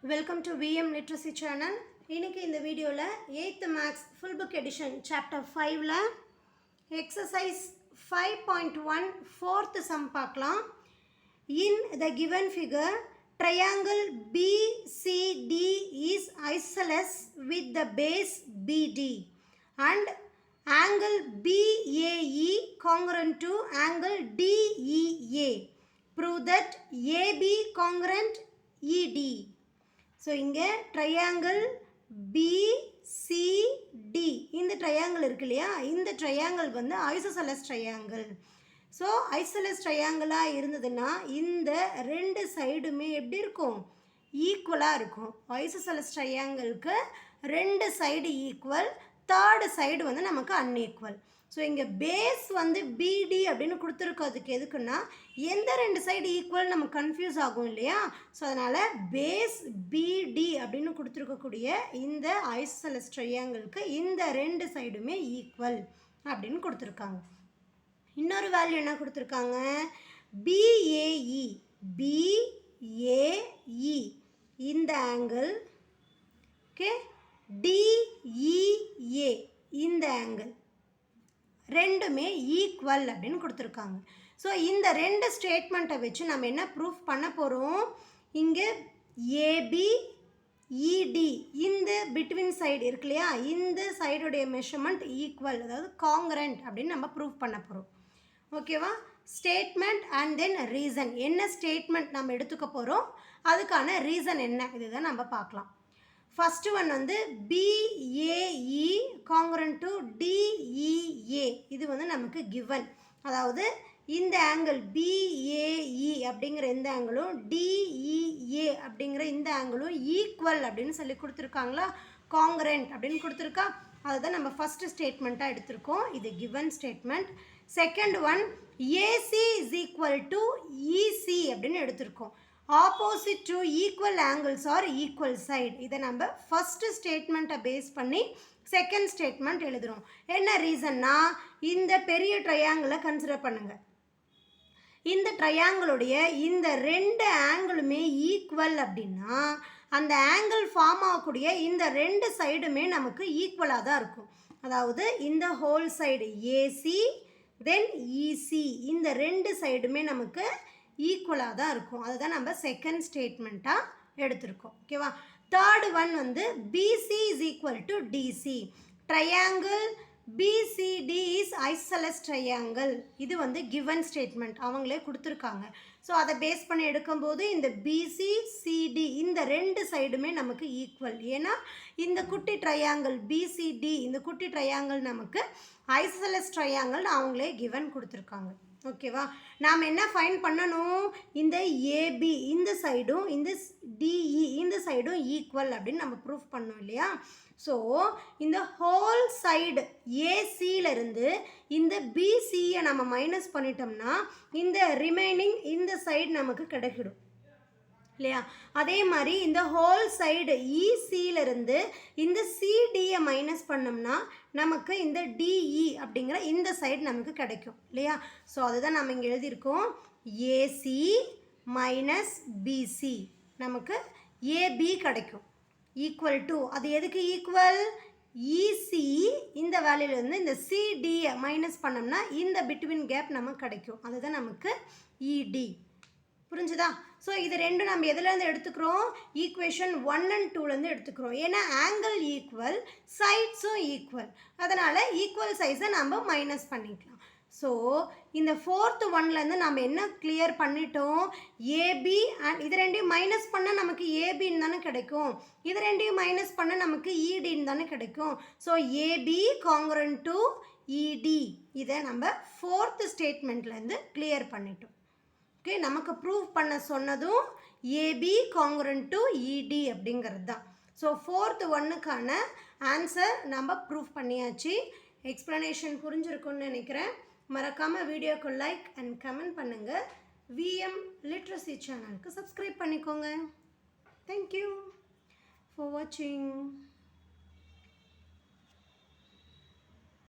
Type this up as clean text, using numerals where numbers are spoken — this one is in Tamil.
Welcome to VM Literacy Channel. இன்னைக்கு இந்த வீடியோல 8th Maths Full Book Edition Chapter 5ல Exercise 5.1 4th sum பார்க்கலாம். In the given figure, triangle BCD is isosceles with the base BD and angle BAE congruent to angle DEA. Prove that AB congruent ED. So, இங்கே triangle BCD இந்த triangle இருக்கு இல்லையா, இந்த triangle வந்து isosceles triangle. ஸோ ஐசோசெலஸ் ட்ரையாங்கிளாக இருந்ததுன்னா இந்த ரெண்டு சைடுமே எப்படி இருக்கும், ஈக்குவலாக இருக்கும். ஐசோசெலஸ் ட்ரையாங்கிளுக்கு ரெண்டு சைடு ஈக்குவல், தேர்டு சைடு வந்து நமக்கு அன்ஈக்குவல். ஸோ இங்கே பேஸ் வந்து பிடி அப்படின்னு கொடுத்துருக்கிறதுக்கு எதுக்குன்னா எந்த ரெண்டு சைடு ஈக்குவல் நமக்கு கன்ஃபியூஸ் ஆகும் இல்லையா. ஸோ அதனால் பேஸ் பிடி அப்படின்னு கொடுத்துருக்கக்கூடிய இந்த ஐசோசெலஸ் ட்ரையாங்கிளுக்கு இந்த ரெண்டு சைடுமே ஈக்குவல் அப்படின்னு கொடுத்துருக்காங்க. இன்னொரு வேல்யூ என்ன கொடுத்துருக்காங்க, BAE BAE இந்த ஆங்கிள், ஓகே, DEA இந்த ஆங்கிள் ரெண்டுமே ஈக்குவல் அப்படின்னு கொடுத்துருக்காங்க. ஸோ இந்த ரெண்டு ஸ்டேட்மெண்ட்டை வச்சு நம்ம என்ன ப்ரூஃப் பண்ண போகிறோம், இங்கே ஏபி இடி இந்த பிட்வீன் சைடு இருக்கு இல்லையா, இந்த சைடுடைய மெஷர்மெண்ட் ஈக்குவல், அதாவது காங்கரண்ட் அப்படின்னு நம்ம ப்ரூஃப் பண்ண போகிறோம். ஓகேவா, ஸ்டேட்மெண்ட் அண்ட் தென் ரீசன். என்ன ஸ்டேட்மெண்ட் நம்ம எடுத்துக்க போகிறோம், அதுக்கான ரீசன் என்ன, இதுதான் நம்ம பார்க்கலாம். ஃபஸ்ட்டு ஒன் வந்து BAE காங்கரண்ட் டு DEA. இது வந்து நமக்கு கிவன், அதாவது இந்த ஆங்கிள் BAE அப்படிங்கிற இந்த ஆங்கிளும் DEA அப்படிங்கிற இந்த ஆங்கிளும் ஈக்குவல் அப்படின்னு சொல்லி கொடுத்துருக்காங்களா, காங்கரண்ட் அப்படின்னு கொடுத்துருக்கா. அதுதான் நம்ம ஃபஸ்ட்டு ஸ்டேட்மெண்ட்டாக எடுத்திருக்கோம். இது given statement. Second one AC is equal to EC அப்படின்னு எடுத்திருக்கோம். Opposite to equal angles R equal side. இதை நம்ம ஃபஸ்ட்டு ஸ்டேட்மெண்ட்டை பேஸ் பண்ணி செகண்ட் ஸ்டேட்மெண்ட் எழுதுகிறோம். என்ன ரீசன்னா, இந்த பெரிய ட்ரையாங்கிளை கன்சிடர் பண்ணுங்கள். இந்த ட்ரையாங்கிளுடைய இந்த ரெண்டு ஆங்கிளுமே ஈக்குவல் அப்படின்னா அந்த ஆங்கிள் ஃபார்ம் ஆகக்கூடிய இந்த ரெண்டு சைடுமே நமக்கு ஈக்குவலாக தான் இருக்கும். அதாவது இந்த ஹோல் சைடு ஏசி தென் இசி இந்த ரெண்டு சைடுமே நமக்கு ஈக்குவலாக தான் இருக்கும். அதுதான் நம்ம செகண்ட் ஸ்டேட்மெண்ட்டாக எடுத்திருக்கோம். ஓகேவா. தேர்டு ஒன் வந்து BC is equal to DC. Triangle BCD is isosceles triangle. இது வந்து கிவன் ஸ்டேட்மெண்ட், அவங்களே கொடுத்துருக்காங்க. ஸோ அதை பேஸ் பண்ணி எடுக்கும்போது இந்த BCCD இந்த ரெண்டு சைடுமே நமக்கு ஈக்குவல். ஏன்னா இந்த குட்டி ட்ரையாங்கிள் BCD இந்த குட்டி ட்ரையாங்கிள் நமக்கு ஐசோசெலஸ் ட்ரையாங்கிள் அவங்களே கிவன் கொடுத்துருக்காங்க. ஓகேவா. நாம் என்ன ஃபைண்ட் பண்ணணும், இந்த AB இந்த சைடும் இந்த DE இந்த சைடும் ஈக்குவல் அப்படின்னு நம்ம ப்ரூஃப் பண்ணோம் இல்லையா. ஸோ இந்த ஹோல் சைடு ஏசியிலிருந்து இந்த பிசியை நம்ம மைனஸ் பண்ணிட்டோம்னா இந்த ரிமைனிங் இந்த சைடு நமக்கு கிடைக்கிடும் இல்லையா. அதே மாதிரி இந்த ஹோல் சைடு இசியிலிருந்து இந்த சிடியை மைனஸ் பண்ணோம்னா நமக்கு இந்த டிஇ அப்படிங்கிற இந்த சைடு நமக்கு கிடைக்கும் இல்லையா. ஸோ அதுதான் நம்ம இங்கே எழுதியிருக்கோம், ஏசி மைனஸ் பிசி நமக்கு ஏபி கிடைக்கும் ஈக்குவல் டு, அது எதுக்கு ஈக்குவல், இசி இந்த வேல்யூலேருந்து இந்த சிடியை மைனஸ் பண்ணோம்னா இந்த பிட்வீன் கேப் நமக்கு கிடைக்கும், அதுதான் நமக்கு இடி. புரிஞ்சுதா. ஸோ இது ரெண்டும் நம்ம எதுலேருந்து எடுத்துக்கிறோம், ஈக்குவேஷன் 1 and 2லேருந்து எடுத்துக்கிறோம். ஏன்னா ஆங்கிள் ஈக்குவல், சைட்ஸும் ஈக்குவல், அதனால் ஈக்குவல் சைஸை நம்ம மைனஸ் பண்ணிக்கலாம். ஸோ இந்த ஃபோர்த்து ஒன்லேருந்து நம்ம என்ன கிளியர் பண்ணிட்டோம், ஏபி அண்ட் இது ரெண்டையும் மைனஸ் பண்ணால் நமக்கு ஏபின்னு தானே கிடைக்கும், இது ரெண்டையும் மைனஸ் பண்ணால் நமக்கு இடின்னு தானே கிடைக்கும். ஸோ ஏபி காங்கரண்ட் டு இடி இதை நம்ம ஃபோர்த்து ஸ்டேட்மெண்ட்லேருந்து கிளியர் பண்ணிட்டோம். ஓகே, நமக்கு ப்ரூவ் பண்ண சொன்னதும் ஏபி காங்கரண்ட் டு இடி அப்படிங்கிறது தான். ஸோ ஃபோர்த்து ஒன்னுக்கான ஆன்சர் நம்ம ப்ரூவ் பண்ணியாச்சு. எக்ஸ்ப்ளனேஷன் புரிஞ்சிருக்குன்னு நினைக்கிறேன். மறக்காமல் வீடியோக்கு லைக் அண்ட் கமெண்ட் பண்ணுங்கள். VM லிட்ரஸி சேனலுக்கு சப்ஸ்கிரைப் பண்ணிக்கோங்க. தேங்க்யூ ஃபார் வாட்சிங்.